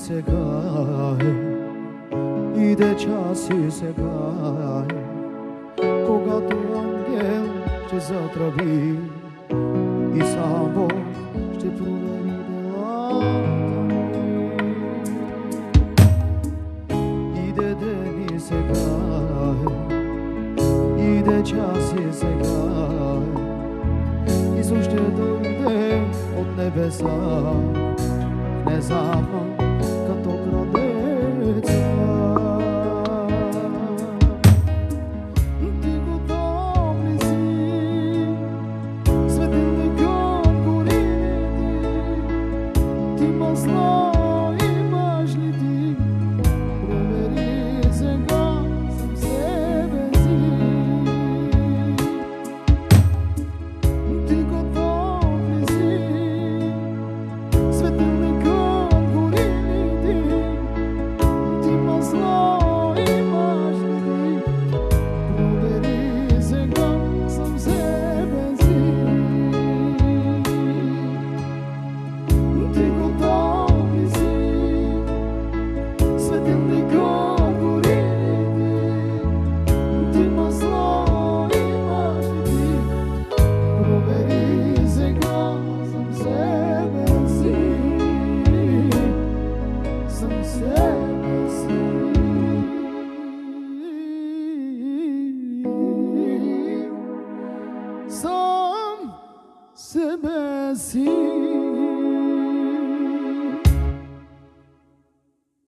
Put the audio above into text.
сега иде час и сега когато ангел ще затрави и сам Бог ще провери делата ни. Иде ден и сега иде час и сега Исус ще дойде от небеса внезапно като крадеца.